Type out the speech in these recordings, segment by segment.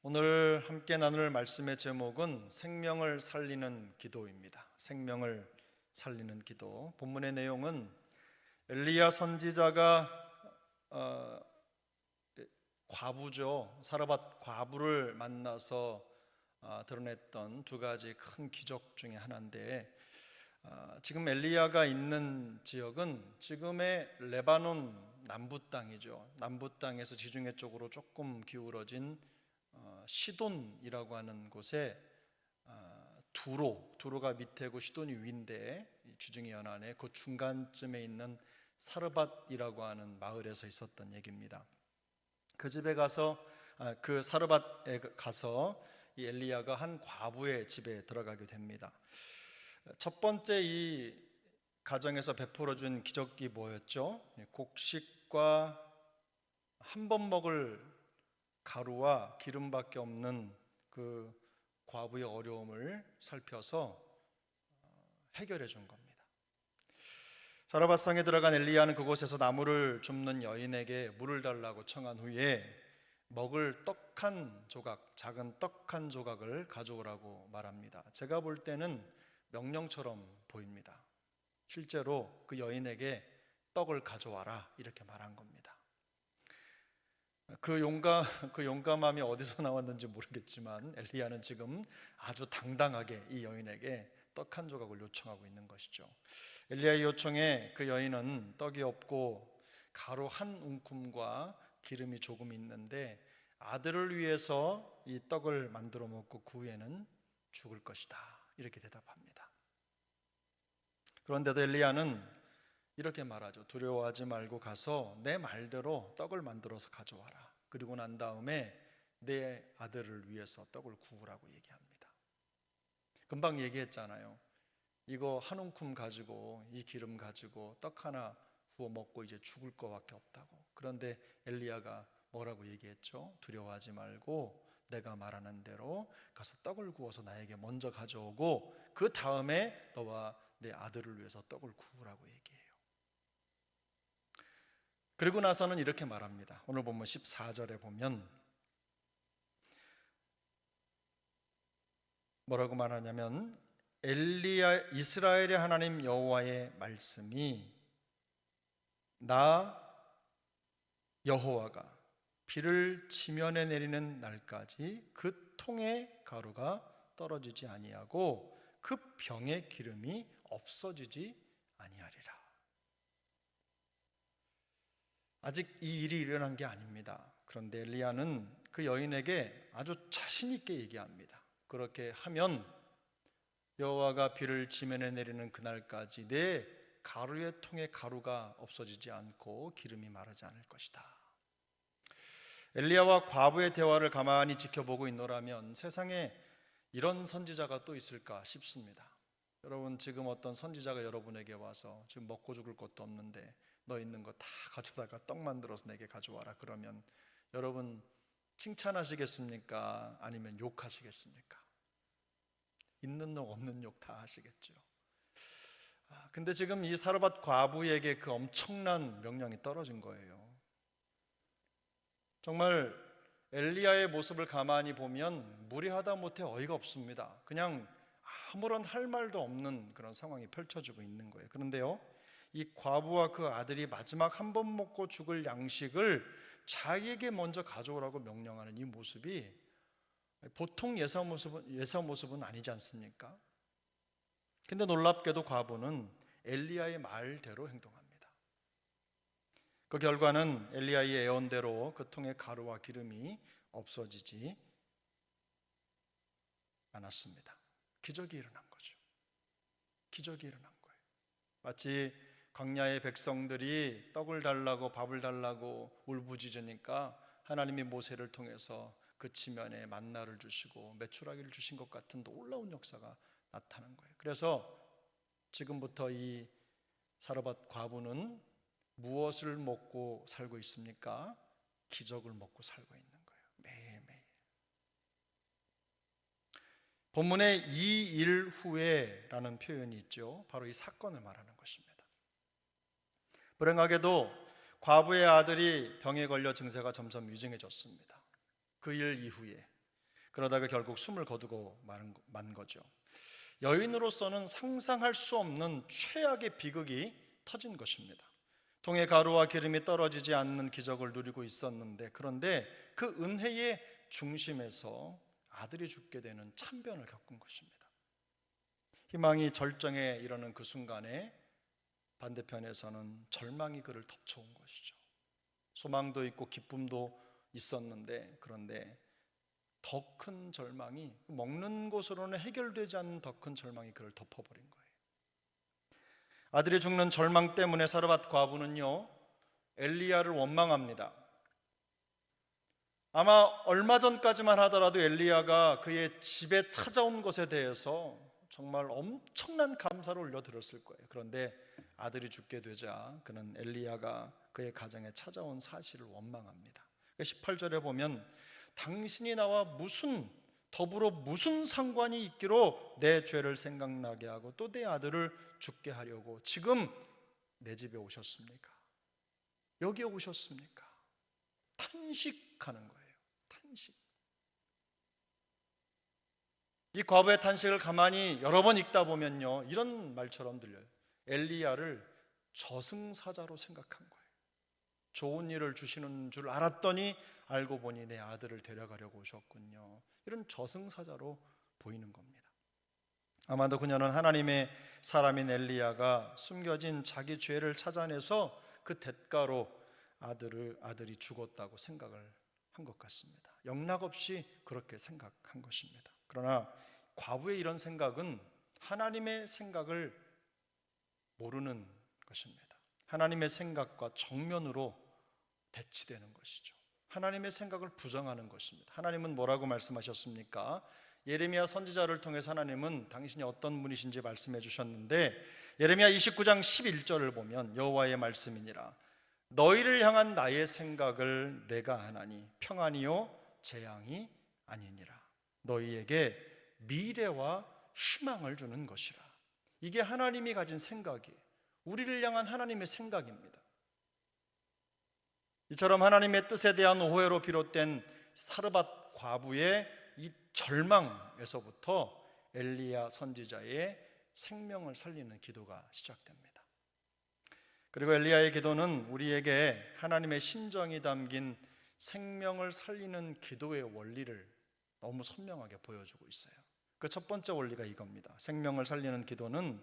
오늘 함께 나눌 말씀의 제목은 생명을 살리는 기도입니다. 생명을 살리는 기도. 본문의 내용은 엘리야 선지자가 과부죠. 사르밧 과부를 만나서 드러냈던 두 가지 큰 기적 중에 하나인데, 지금 엘리야가 있는 지역은 지금의 레바논 남부 땅이죠. 남부 땅에서 지중해 쪽으로 조금 기울어진 시돈이라고 하는 곳에 두로가 밑에고 시돈이 위인데, 지중해 연안에 그 중간쯤에 있는 사르밧이라고 하는 마을에서 있었던 얘기입니다. 그 집에 가서 그 사르밧에 가서 이 엘리야가 한 과부의 집에 들어가게 됩니다. 첫 번째 이 가정에서 베풀어준 기적이 뭐였죠? 곡식과 한 번 먹을 가루와 기름밖에 없는 그 과부의 어려움을 살펴서 해결해 준 겁니다. 사르밧성에 들어간 엘리야는 그곳에서 나무를 줍는 여인에게 물을 달라고 청한 후에 먹을 떡 한 조각, 작은 떡 한 조각을 가져오라고 말합니다. 제가 볼 때는 명령처럼 보입니다. 실제로 그 여인에게 떡을 가져와라 이렇게 말한 겁니다. 그 용감함이 어디서 나왔는지 모르겠지만 엘리야는 지금 아주 당당하게 이 여인에게 떡 한 조각을 요청하고 있는 것이죠. 엘리야의 요청에 그 여인은 떡이 없고 가루 한 움큼과 기름이 조금 있는데 아들을 위해서 이 떡을 만들어 먹고 그 후에는 죽을 것이다 이렇게 대답합니다. 그런데도 엘리야는 이렇게 말하죠. 두려워하지 말고 가서 내 말대로 떡을 만들어서 가져와라. 그리고 난 다음에 내 아들을 위해서 떡을 구우라고 얘기합니다. 금방 얘기했잖아요. 이거 한 움큼 가지고 이 기름 가지고 떡 하나 구워 먹고 이제 죽을 거밖에 없다고. 그런데 엘리야가 뭐라고 얘기했죠? 두려워하지 말고 내가 말하는 대로 가서 떡을 구워서 나에게 먼저 가져오고 그 다음에 너와 내 아들을 위해서 떡을 구우라고 얘기해요. 그리고 나서는 이렇게 말합니다. 오늘 본문 14절에 보면 뭐라고 말하냐면 엘리야 이스라엘의 하나님 여호와의 말씀이 나 여호와가 비를 지면에 내리는 날까지 그 통의 가루가 떨어지지 아니하고 그 병의 기름이 없어지지 아니하리라. 아직 이 일이 일어난 게 아닙니다. 그런데 엘리야는 그 여인에게 아주 자신 있게 얘기합니다. 그렇게 하면 여호와가 비를 지면에 내리는 그날까지 내 가루의 통에 가루가 없어지지 않고 기름이 마르지 않을 것이다. 엘리야와 과부의 대화를 가만히 지켜보고 있노라면 세상에 이런 선지자가 또 있을까 싶습니다. 여러분, 지금 어떤 선지자가 여러분에게 와서 지금 먹고 죽을 것도 없는데 너 있는 거 다 가져다가 떡 만들어서 내게 가져와라 그러면 여러분 칭찬하시겠습니까? 아니면 욕하시겠습니까? 있는 욕 없는 욕 다 하시겠죠. 근데 지금 이 사르밧 과부에게 그 엄청난 명령이 떨어진 거예요. 정말 엘리야의 모습을 가만히 보면 무례하다 못해 어이가 없습니다. 그냥 아무런 할 말도 없는 그런 상황이 펼쳐지고 있는 거예요. 그런데요, 이 과부와 그 아들이 마지막 한 번 먹고 죽을 양식을 자기에게 먼저 가져오라고 명령하는 이 모습이 보통 예사 모습은 아니지 않습니까? 근데 놀랍게도 과부는 엘리야의 말대로 행동합니다. 그 결과는 엘리야의 예언대로 그 통에 가루와 기름이 없어지지 않았습니다. 기적이 일어난 거죠. 기적이 일어난 거예요. 마치 광야의 백성들이 떡을 달라고 밥을 달라고 울부짖으니까 하나님이 모세를 통해서 그 지면에 만나를 주시고 메추라기를 주신 것 같은 놀라운 역사가 나타난 거예요. 그래서 지금부터 이 사르밧 과부는 무엇을 먹고 살고 있습니까? 기적을 먹고 살고 있는 거예요. 매일매일. 본문에 이 일 후에라는 표현이 있죠. 바로 이 사건을 말하는 것입니다. 불행하게도 과부의 아들이 병에 걸려 증세가 점점 위중해졌습니다. 그 일 이후에 그러다가 결국 숨을 거두고 만 거죠. 여인으로서는 상상할 수 없는 최악의 비극이 터진 것입니다. 통에 가루와 기름이 떨어지지 않는 기적을 누리고 있었는데, 그런데 그 은혜의 중심에서 아들이 죽게 되는 참변을 겪은 것입니다. 희망이 절정에 이르는 그 순간에 반대편에서는 절망이 그를 덮쳐온 것이죠. 소망도 있고 기쁨도 있었는데, 그런데 더 큰 절망이, 먹는 것으로는 해결되지 않는 더 큰 절망이 그를 덮어버린 거예요. 아들이 죽는 절망 때문에 사르밧 과부는요, 엘리야를 원망합니다. 아마 얼마 전까지만 하더라도 엘리야가 그의 집에 찾아온 것에 대해서 정말 엄청난 감사를 올려드렸을 거예요. 그런데 아들이 죽게 되자 그는 엘리야가 그의 가정에 찾아온 사실을 원망합니다. 18절에 보면 당신이 나와 더불어 무슨 상관이 있기로 내 죄를 생각나게 하고 또 내 아들을 죽게 하려고 지금 내 집에 오셨습니까? 여기에 오셨습니까? 탄식하는 거예요. 탄식. 이 과부의 탄식을 가만히 여러 번 읽다 보면요, 이런 말처럼 들려요. 엘리야를 저승사자로 생각한 거예요. 좋은 일을 주시는 줄 알았더니 알고 보니 내 아들을 데려가려고 오셨군요. 이런 저승사자로 보이는 겁니다. 아마도 그녀는 하나님의 사람인 엘리야가 숨겨진 자기 죄를 찾아내서 그 대가로 아들이 죽었다고 생각을 한 것 같습니다. 영락없이 그렇게 생각한 것입니다. 그러나 과부의 이런 생각은 하나님의 생각을 모르는 것입니다. 하나님의 생각과 정면으로 대치되는 것이죠. 하나님의 생각을 부정하는 것입니다. 하나님은 뭐라고 말씀하셨습니까? 예레미야 선지자를 통해서 하나님은 당신이 어떤 분이신지 말씀해 주셨는데, 예레미야 29장 11절을 보면 여호와의 말씀이니라 너희를 향한 나의 생각을 내가 하나니 평안이요 재앙이 아니니라 너희에게 미래와 희망을 주는 것이라. 이게 하나님이 가진 생각이에요. 우리를 향한 하나님의 생각입니다. 이처럼 하나님의 뜻에 대한 오해로 비롯된 사르밧 과부의 이 절망에서부터 엘리야 선지자의 생명을 살리는 기도가 시작됩니다. 그리고 엘리야의 기도는 우리에게 하나님의 심정이 담긴 생명을 살리는 기도의 원리를 너무 선명하게 보여주고 있어요. 그 첫 번째 원리가 이겁니다. 생명을 살리는 기도는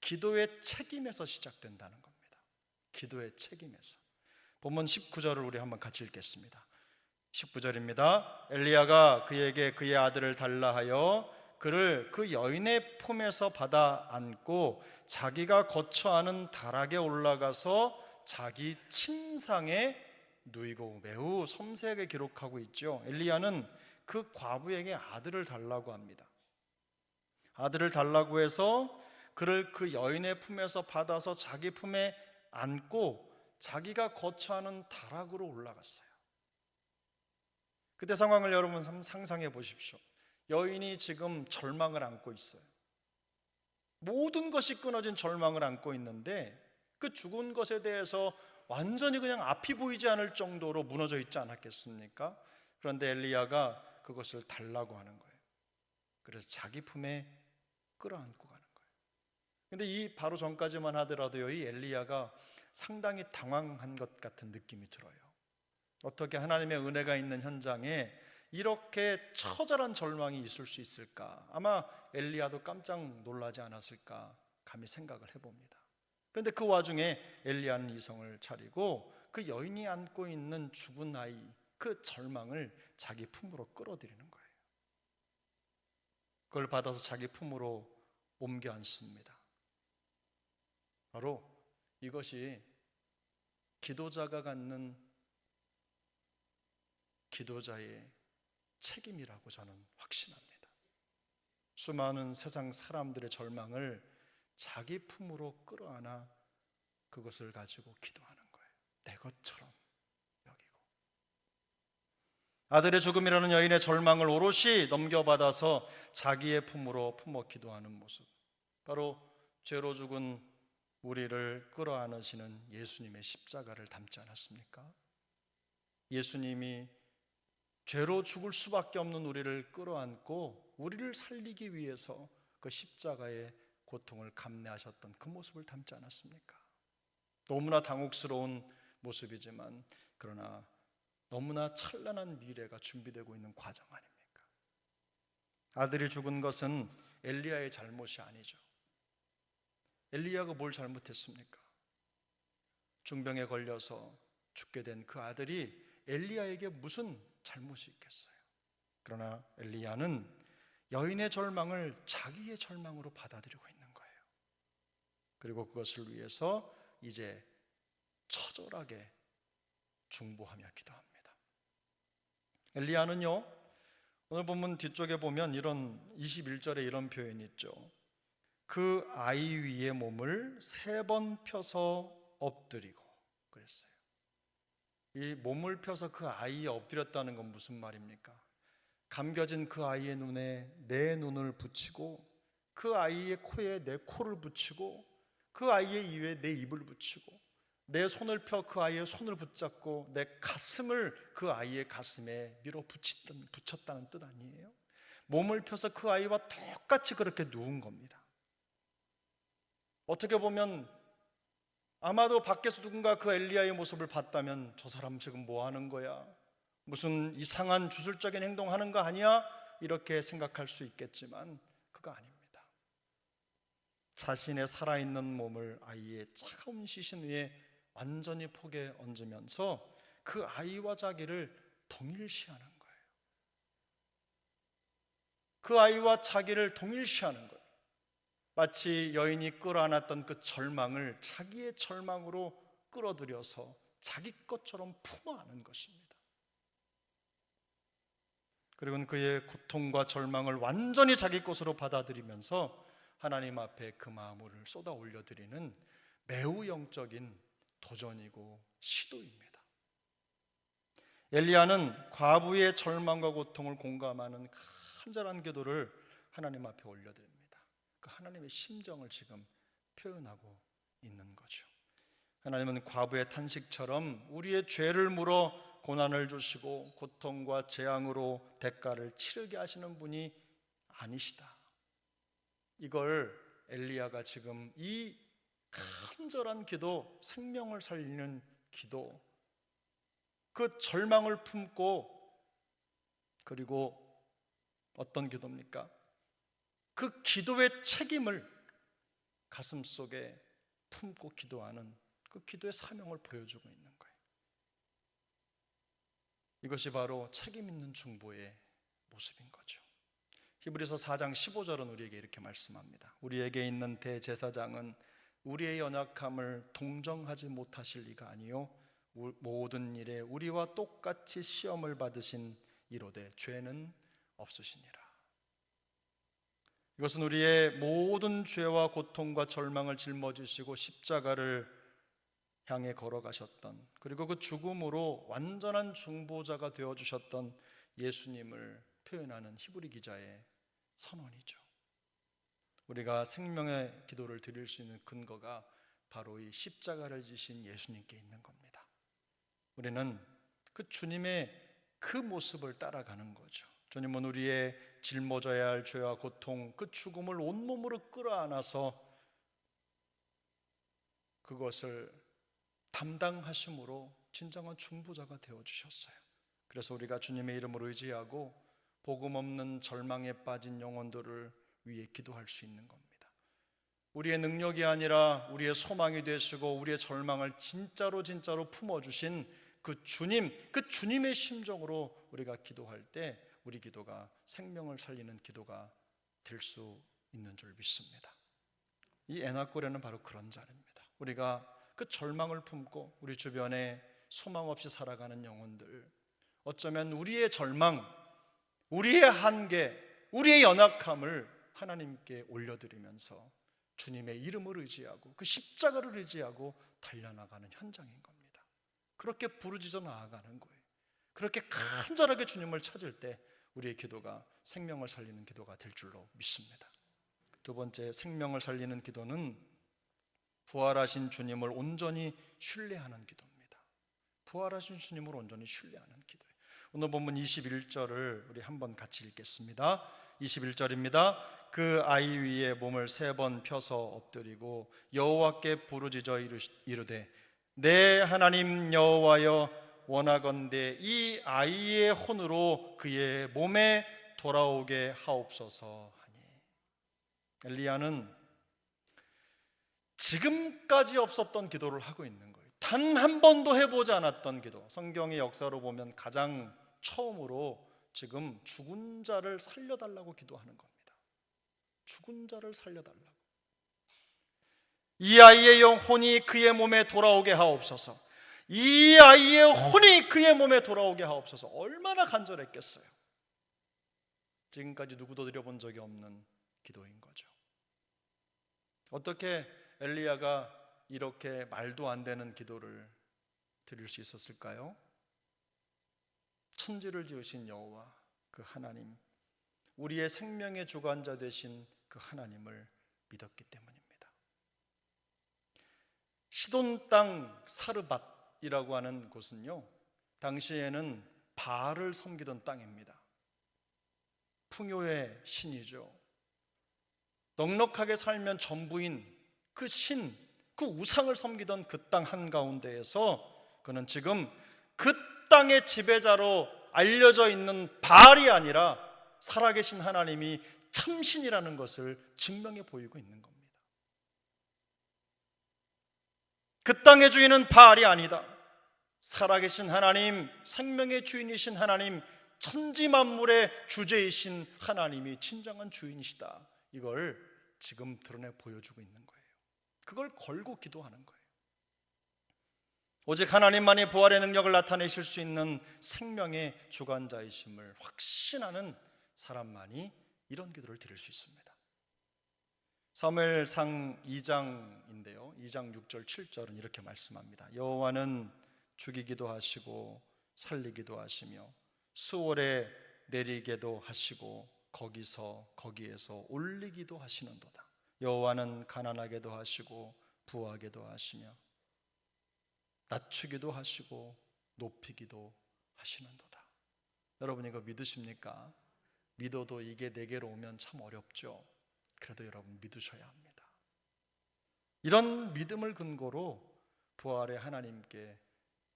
기도의 책임에서 시작된다는 겁니다. 기도의 책임에서. 본문 19절을 우리 한번 같이 읽겠습니다. 19절입니다. 엘리야가 그에게 그의 아들을 달라 하여 그를 그 여인의 품에서 받아 안고 자기가 거처하는 다락에 올라가서 자기 침상에 누이고, 매우 섬세하게 기록하고 있죠. 엘리야는 그 과부에게 아들을 달라고 합니다. 아들을 달라고 해서 그를 그 여인의 품에서 받아서 자기 품에 안고 자기가 거처하는 다락으로 올라갔어요. 그때 상황을 여러분 상상해 보십시오. 여인이 지금 절망을 안고 있어요. 모든 것이 끊어진 절망을 안고 있는데 그 죽은 것에 대해서 완전히 그냥 앞이 보이지 않을 정도로 무너져 있지 않았겠습니까? 그런데 엘리야가 그것을 달라고 하는 거예요. 그래서 자기 품에 끌어안고 가는 거예요. 근데 이 바로 전까지만 하더라도요, 이 엘리야가 상당히 당황한 것 같은 느낌이 들어요. 어떻게 하나님의 은혜가 있는 현장에 이렇게 처절한 절망이 있을 수 있을까? 아마 엘리야도 깜짝 놀라지 않았을까 감히 생각을 해봅니다. 그런데 그 와중에 엘리야는 이성을 차리고 그 여인이 안고 있는 죽은 아이, 그 절망을 자기 품으로 끌어들이는 거예요. 그걸 받아서 자기 품으로 옮겨 앉습니다. 바로 이것이 기도자가 갖는 기도자의 책임이라고 저는 확신합니다. 수많은 세상 사람들의 절망을 자기 품으로 끌어안아 그것을 가지고 기도하는 거예요. 내 것처럼 여기고. 아들의 죽음이라는 여인의 절망을 오롯이 넘겨받아서 자기의 품으로 품어 기도하는 모습, 바로 죄로 죽은 우리를 끌어안으시는 예수님의 십자가를 닮지 않았습니까? 예수님이 죄로 죽을 수밖에 없는 우리를 끌어안고 우리를 살리기 위해서 그 십자가의 고통을 감내하셨던 그 모습을 담지 않았습니까? 너무나 당혹스러운 모습이지만 그러나 너무나 찬란한 미래가 준비되고 있는 과정 아닙니까? 아들이 죽은 것은 엘리야의 잘못이 아니죠. 엘리야가 뭘 잘못했습니까? 중병에 걸려서 죽게 된 그 아들이 엘리야에게 무슨 잘못이 있겠어요? 그러나 엘리야는 여인의 절망을 자기의 절망으로 받아들이고 있는 거예요. 그리고 그것을 위해서 이제 처절하게 중보하며 기도합니다. 엘리야는요, 오늘 본문 뒤쪽에 보면 이런 21절에 이런 표현이 있죠. 그 아이 위에 몸을 3번 펴서 엎드리고 그랬어요. 이 몸을 펴서 그 아이에 엎드렸다는 건 무슨 말입니까? 감겨진 그 아이의 눈에 내 눈을 붙이고, 그 아이의 코에 내 코를 붙이고, 그 아이의 입에 내 입을 붙이고, 내 손을 펴 그 아이의 손을 붙잡고 내 가슴을 그 아이의 가슴에 붙였다는 뜻 아니에요? 몸을 펴서 그 아이와 똑같이 그렇게 누운 겁니다. 어떻게 보면 아마도 밖에서 누군가 그 엘리야의 모습을 봤다면 저 사람 지금 뭐 하는 거야? 무슨 이상한 주술적인 행동하는 거 아니야? 이렇게 생각할 수 있겠지만 그거 아닙니다. 자신의 살아있는 몸을 아이의 차가운 시신 위에 완전히 폭에 얹으면서 그 아이와 자기를 동일시하는 거예요. 그 아이와 자기를 동일시하는 거예요. 마치 여인이 끌어안았던 그 절망을 자기의 절망으로 끌어들여서 자기 것처럼 품어안은 것입니다. 그리고 그의 고통과 절망을 완전히 자기 것으로 받아들이면서 하나님 앞에 그 마음을 쏟아 올려드리는 매우 영적인 도전이고 시도입니다. 엘리야는 과부의 절망과 고통을 공감하는 간절한 기도를 하나님 앞에 올려드립니다. 그 하나님의 심정을 지금 표현하고 있는 거죠. 하나님은 과부의 탄식처럼 우리의 죄를 물어 고난을 주시고 고통과 재앙으로 대가를 치르게 하시는 분이 아니시다. 이걸 엘리야가 지금 이 간절한 기도, 생명을 살리는 기도, 그 절망을 품고, 그리고 어떤 기도입니까? 그 기도의 책임을 가슴속에 품고 기도하는 그 기도의 사명을 보여주고 있는 거예요. 이것이 바로 책임 있는 중보의 모습인 거죠. 히브리서 4장 15절은 우리에게 이렇게 말씀합니다. 우리에게 있는 대제사장은 우리의 연약함을 동정하지 못하실 리가 아니요 모든 일에 우리와 똑같이 시험을 받으신 이로되 죄는 없으시니라. 이것은 우리의 모든 죄와 고통과 절망을 짊어지시고 십자가를 향해 걸어가셨던, 그리고 그 죽음으로 완전한 중보자가 되어주셨던 예수님을 표현하는 히브리 기자의 선언이죠. 우리가 생명의 기도를 드릴 수 있는 근거가 바로 이 십자가를 지신 예수님께 있는 겁니다. 우리는 그 주님의 그 모습을 따라가는 거죠. 주님은 우리의 짊어져야 할 죄와 고통, 그 죽음을 온몸으로 끌어안아서 그것을 담당하심으로 진정한 중보자가 되어주셨어요. 그래서 우리가 주님의 이름을 의지하고 복음 없는 절망에 빠진 영혼들을 위해 기도할 수 있는 겁니다. 우리의 능력이 아니라 우리의 소망이 되시고 우리의 절망을 진짜로 품어주신 그 주님, 그 주님의 심정으로 우리가 기도할 때 우리 기도가 생명을 살리는 기도가 될 수 있는 줄 믿습니다. 이 에나꼬레는 바로 그런 자리입니다. 우리가 그 절망을 품고 우리 주변에 소망 없이 살아가는 영혼들, 어쩌면 우리의 절망, 우리의 한계, 우리의 연약함을 하나님께 올려드리면서 주님의 이름을 의지하고 그 십자가를 의지하고 달려나가는 현장인 겁니다. 그렇게 부르짖어 나아가는 거예요. 그렇게 간절하게 주님을 찾을 때 우리의 기도가 생명을 살리는 기도가 될 줄로 믿습니다. 두 번째, 생명을 살리는 기도는 부활하신 주님을 온전히 신뢰하는 기도입니다. 부활하신 주님을 온전히 신뢰하는 기도예요. 오늘 본문 21절을 우리 한번 같이 읽겠습니다. 21절입니다. 그 아이 위에 몸을 3번 펴서 엎드리고 여호와께 부르짖어 이르되 내 하나님 여호와여 원하건대 이 아이의 혼으로 그의 몸에 돌아오게 하옵소서 하니. 엘리야는 지금까지 없었던 기도를 하고 있는 거예요. 단 한 번도 해보지 않았던 기도. 성경의 역사로 보면 가장 처음으로 지금 죽은 자를 살려달라고 기도하는 겁니다. 죽은 자를 살려달라고. 이 아이의 영혼이 그의 몸에 돌아오게 하옵소서. 이 아이의 혼이 그의 몸에 돌아오게 하옵소서. 얼마나 간절했겠어요. 지금까지 누구도 드려본 적이 없는 기도인 거죠. 어떻게 엘리야가 이렇게 말도 안 되는 기도를 드릴 수 있었을까요? 천지를 지으신 여호와 그 하나님, 우리의 생명의 주관자 되신 그 하나님을 믿었기 때문입니다. 시돈 땅 사르밧이라고 하는 곳은요, 당시에는 바알을 섬기던 땅입니다. 풍요의 신이죠. 넉넉하게 살면 전부인 그 신, 그 우상을 섬기던 그 땅 한가운데에서 그는 지금 그 땅의 지배자로 알려져 있는 바알이 아니라 살아계신 하나님이 참신이라는 것을 증명해 보이고 있는 겁니다. 그 땅의 주인은 바알이 아니다. 살아계신 하나님, 생명의 주인이신 하나님, 천지만물의 주제이신 하나님이 진정한 주인이시다. 이걸 지금 드러내 보여주고 있는 거예요. 그걸 걸고 기도하는 거예요. 오직 하나님만이 부활의 능력을 나타내실 수 있는 생명의 주관자이심을 확신하는 사람만이 이런 기도를 드릴 수 있습니다. 사무엘상 2장인데요 2장 6절 7절은 이렇게 말씀합니다. 여호와는 죽이기도 하시고 살리기도 하시며 수월에 내리게도 하시고 거기에서 올리기도 하시는도다. 여호와는 가난하게도 하시고 부하게도 하시며 낮추기도 하시고 높이기도 하시는도다. 여러분 이거 믿으십니까? 믿어도 이게 내게로 오면 참 어렵죠. 그래도 여러분 믿으셔야 합니다. 이런 믿음을 근거로 부활의 하나님께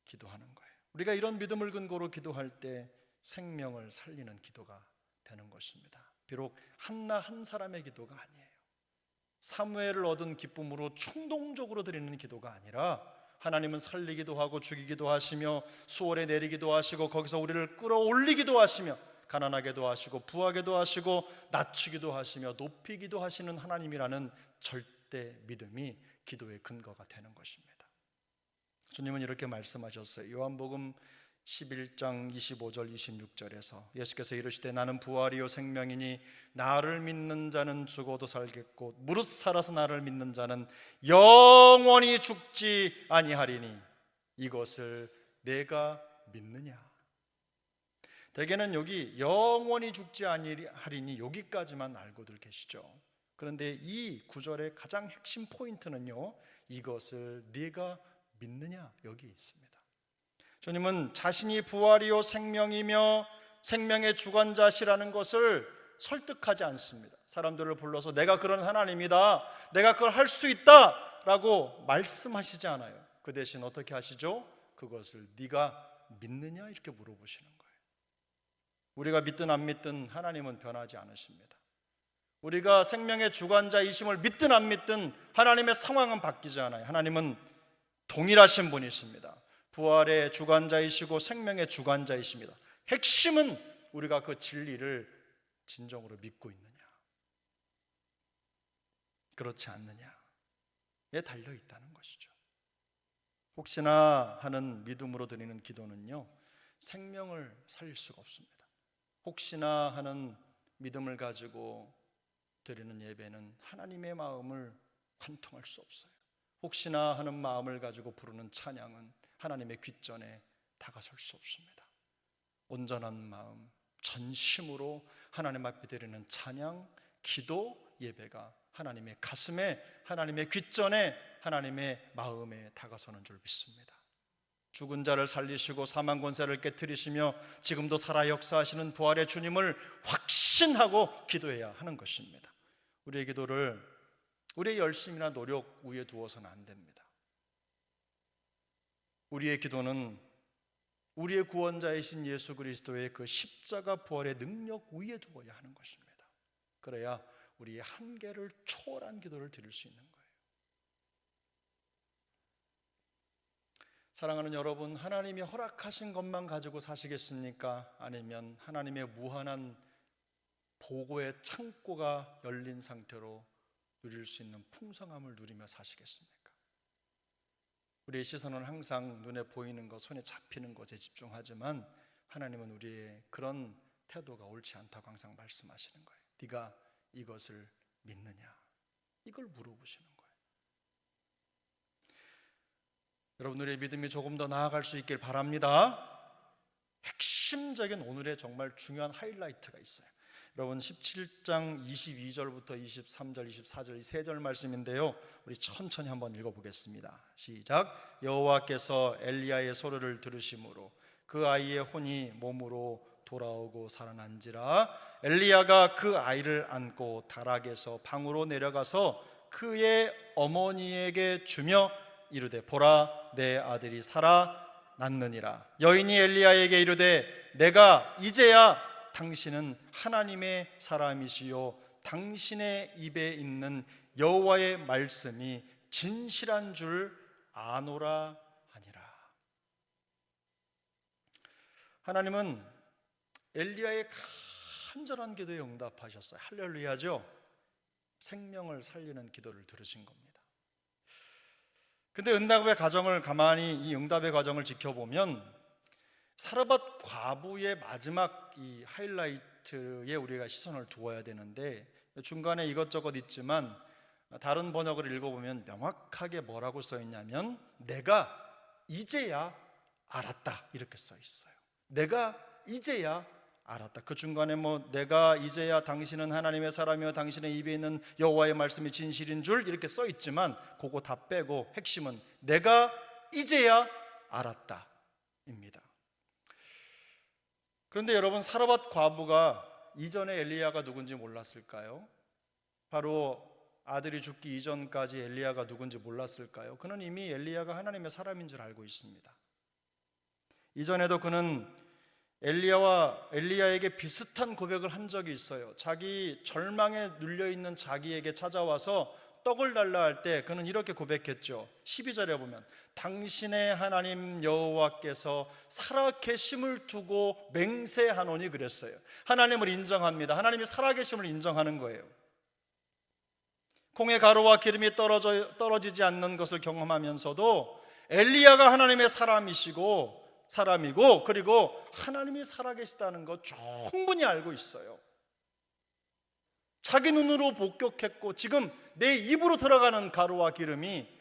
기도하는 거예요. 우리가 이런 믿음을 근거로 기도할 때 생명을 살리는 기도가 되는 것입니다. 비록 한나 한 사람의 기도가 아니에요. 사무엘을 얻은 기쁨으로 충동적으로 드리는 기도가 아니라 하나님은 살리기도 하고 죽이기도 하시며 수월에 내리기도 하시고 거기서 우리를 끌어올리기도 하시며 가난하게도 하시고 부하게도 하시고 낮추기도 하시며 높이기도 하시는 하나님이라는 절대 믿음이 기도의 근거가 되는 것입니다. 주님은 이렇게 말씀하셨어요. 요한복음 11장 25절 26절에서 예수께서 이르시되 나는 부활이요 생명이니 나를 믿는 자는 죽어도 살겠고 무릇 살아서 나를 믿는 자는 영원히 죽지 아니하리니 이것을 내가 믿느냐. 대개는 여기 영원히 죽지 아니하리니 여기까지만 알고들 계시죠. 그런데 이 구절의 가장 핵심 포인트는요, 이것을 네가 믿느냐 여기 있습니다. 주님은 자신이 부활이요 생명이며 생명의 주관자시라는 것을 설득하지 않습니다. 사람들을 불러서 내가 그런 하나님이다, 내가 그걸 할 수 있다 라고 말씀하시지 않아요. 그 대신 어떻게 하시죠? 그것을 네가 믿느냐 이렇게 물어보시는 거예요. 우리가 믿든 안 믿든 하나님은 변하지 않으십니다. 우리가 생명의 주관자이심을 믿든 안 믿든 하나님의 상황은 바뀌지 않아요. 하나님은 동일하신 분이십니다. 부활의 주관자이시고 생명의 주관자이십니다. 핵심은 우리가 그 진리를 진정으로 믿고 있느냐, 그렇지 않느냐에 달려 있다는 것이죠. 혹시나 하는 믿음으로 드리는 기도는요, 생명을 살릴 수가 없습니다. 혹시나 하는 믿음을 가지고 드리는 예배는 하나님의 마음을 관통할 수 없어요. 혹시나 하는 마음을 가지고 부르는 찬양은 하나님의 귓전에 다가설 수 없습니다. 온전한 마음, 전심으로 하나님 앞에 드리는 찬양, 기도, 예배가 하나님의 가슴에, 하나님의 귓전에, 하나님의 마음에 다가서는 줄 믿습니다. 죽은 자를 살리시고 사망 권세를 깨뜨리시며 지금도 살아 역사하시는 부활의 주님을 확신하고 기도해야 하는 것입니다. 우리의 기도를 우리의 열심이나 노력 위에 두어서는 안 됩니다. 우리의 기도는 우리의 구원자이신 예수 그리스도의 그 십자가 부활의 능력 위에 두어야 하는 것입니다. 그래야 우리의 한계를 초월한 기도를 드릴 수 있는 거예요. 사랑하는 여러분, 하나님이 허락하신 것만 가지고 사시겠습니까? 아니면 하나님의 무한한 보고의 창고가 열린 상태로 누릴 수 있는 풍성함을 누리며 사시겠습니까? 우리의 시선은 항상 눈에 보이는 것, 손에 잡히는 것에 집중하지만 하나님은 우리의 그런 태도가 옳지 않다고 항상 말씀하시는 거예요. 네가 이것을 믿느냐? 이걸 물어보시는 거예요. 여러분, 우리의 믿음이 조금 더 나아갈 수 있길 바랍니다. 핵심적인 오늘의 정말 중요한 하이라이트가 있어요. 여러분, 17장 22절부터 23절, 24절 이 세 절 말씀인데요, 우리 천천히 한번 읽어보겠습니다. 시작. 여호와께서 엘리야의 소리를 들으심으로 그 아이의 혼이 몸으로 돌아오고 살아난지라. 엘리야가 그 아이를 안고 다락에서 방으로 내려가서 그의 어머니에게 주며 이르되 보라, 내 아들이 살아났느니라. 여인이 엘리야에게 이르되 내가 이제야 당신은 하나님의 사람이시요 당신의 입에 있는 여호와의 말씀이 진실한 줄 아노라 하니라. 하나님은 엘리야의 간절한 기도에 응답하셨어요. 할렐루야죠. 생명을 살리는 기도를 들으신 겁니다. 근데 응답의 과정을 가만히 이 응답의 과정을 지켜보면 사르밧 과부의 마지막 이 하이라이트에 우리가 시선을 두어야 되는데, 중간에 이것저것 있지만 다른 번역을 읽어보면 명확하게 뭐라고 써 있냐면 내가 이제야 알았다 이렇게 써 있어요. 내가 이제야 알았다. 그 중간에 뭐 내가 이제야 당신은 하나님의 사람이요 당신의 입에 있는 여호와의 말씀이 진실인 줄 이렇게 써 있지만 그거 다 빼고 핵심은 내가 이제야 알았다 입니다. 그런데 여러분, 사르밧 과부가 이전에 엘리야가 누군지 몰랐을까요? 바로 아들이 죽기 이전까지 엘리야가 누군지 몰랐을까요? 그는 이미 엘리야가 하나님의 사람인 줄 알고 있습니다. 이전에도 그는 엘리야에게 비슷한 고백을 한 적이 있어요. 자기 절망에 눌려있는 자기에게 찾아와서 떡을 달라 할 때 그는 이렇게 고백했죠. 12절에 보면 당신의 하나님 여호와께서 살아계심을 두고 맹세하노니 그랬어요. 하나님을 인정합니다. 하나님이 살아계심을 인정하는 거예요. 콩에 가루와 기름이 떨어지지 않는 것을 경험하면서도 엘리야가 하나님의 사람이고 그리고 하나님이 살아계시다는 것 충분히 알고 있어요. 자기 눈으로 목격했고 지금 내 입으로 들어가는 가루와 기름이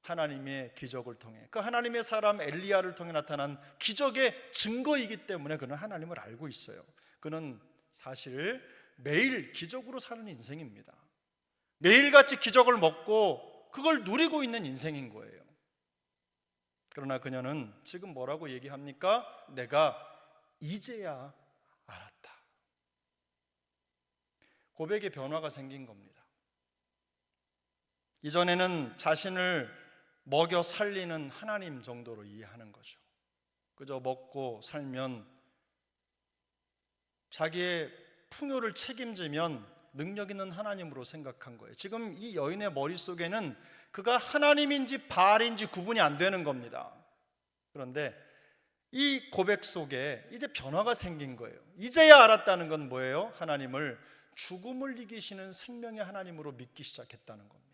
하나님의 기적을 통해, 그 하나님의 사람 엘리야를 통해 나타난 기적의 증거이기 때문에 그는 하나님을 알고 있어요. 그는 사실 매일 기적으로 사는 인생입니다. 매일같이 기적을 먹고 그걸 누리고 있는 인생인 거예요. 그러나 그녀는 지금 뭐라고 얘기합니까? 내가 이제야 알았다. 고백의 변화가 생긴 겁니다. 이전에는 자신을 먹여 살리는 하나님 정도로 이해하는 거죠. 그저 먹고 살면, 자기의 풍요를 책임지면 능력 있는 하나님으로 생각한 거예요. 지금 이 여인의 머릿속에는 그가 하나님인지 바알인지 구분이 안 되는 겁니다. 그런데 이 고백 속에 이제 변화가 생긴 거예요. 이제야 알았다는 건 뭐예요? 하나님을 죽음을 이기시는 생명의 하나님으로 믿기 시작했다는 겁니다.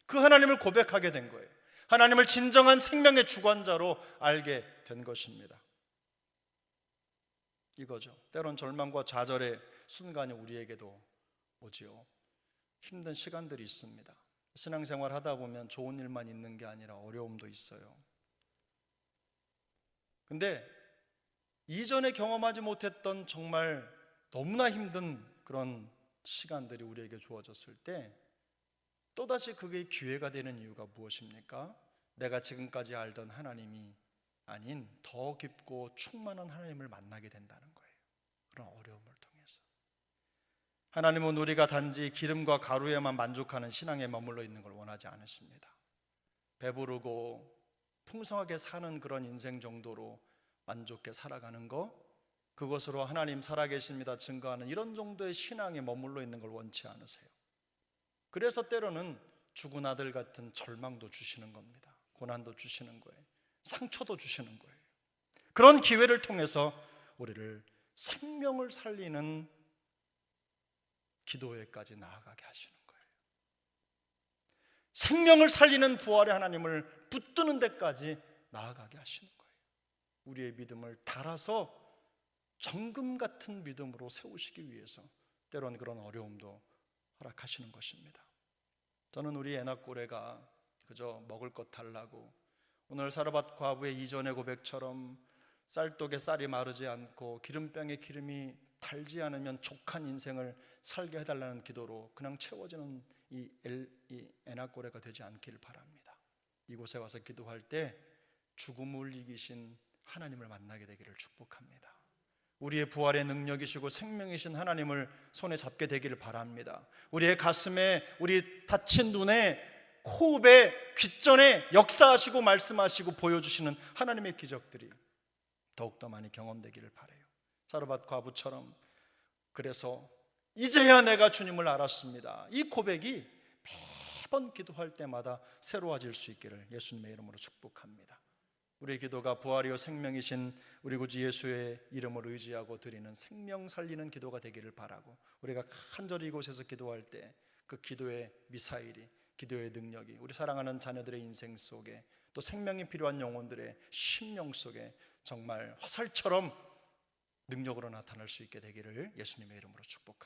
그 하나님을 고백하게 된 거예요. 하나님을 진정한 생명의 주관자로 알게 된 것입니다. 이거죠. 때론 절망과 좌절의 순간이 우리에게도 오지요. 힘든 시간들이 있습니다. 신앙생활 하다 보면 좋은 일만 있는 게 아니라 어려움도 있어요. 근데 이전에 경험하지 못했던 정말 너무나 힘든 그런 시간들이 우리에게 주어졌을 때 또다시 그게 기회가 되는 이유가 무엇입니까? 내가 지금까지 알던 하나님이 아닌 더 깊고 충만한 하나님을 만나게 된다는 거예요. 그런 어려움을 통해서 하나님은 우리가 단지 기름과 가루에만 만족하는 신앙에 머물러 있는 걸 원하지 않으십니다. 배부르고 풍성하게 사는 그런 인생 정도로 만족해 살아가는 거, 그것으로 하나님 살아계십니다 증거하는 이런 정도의 신앙에 머물러 있는 걸 원치 않으세요. 그래서 때로는 죽은 아들 같은 절망도 주시는 겁니다. 고난도 주시는 거예요. 상처도 주시는 거예요. 그런 기회를 통해서 우리를 생명을 살리는 기도회까지 나아가게 하시는 거예요. 생명을 살리는 부활의 하나님을 붙드는 데까지 나아가게 하시는 거예요. 우리의 믿음을 달아서 정금 같은 믿음으로 세우시기 위해서 때론 그런 어려움도 허락하시는 것입니다. 저는 우리 에나꼬레가 그저 먹을 것 달라고, 오늘 사르밧 과부의 이전의 고백처럼 쌀독에 쌀이 마르지 않고 기름병에 기름이 달지 않으면 족한 인생을 살게 해달라는 기도로 그냥 채워지는 이 에나꼬레가 되지 않기를 바랍니다. 이곳에 와서 기도할 때 죽음을 이기신 하나님을 만나게 되기를 축복합니다. 우리의 부활의 능력이시고 생명이신 하나님을 손에 잡게 되기를 바랍니다. 우리의 가슴에, 우리 다친 눈에, 호흡에, 귓전에 역사하시고 말씀하시고 보여주시는 하나님의 기적들이 더욱더 많이 경험되기를 바라요. 사르밧 과부처럼 그래서 이제야 내가 주님을 알았습니다, 이 고백이 매번 기도할 때마다 새로워질 수 있기를 예수님의 이름으로 축복합니다. 우리의 기도가 부활이요 생명이신 우리 구주 예수의 이름을 의지하고 드리는 생명 살리는 기도가 되기를 바라고, 우리가 간절히 이곳에서 기도할 때 그 기도의 미사일이, 기도의 능력이 우리 사랑하는 자녀들의 인생 속에, 또 생명이 필요한 영혼들의 심령 속에 정말 화살처럼 능력으로 나타날 수 있게 되기를 예수님의 이름으로 축복합니다.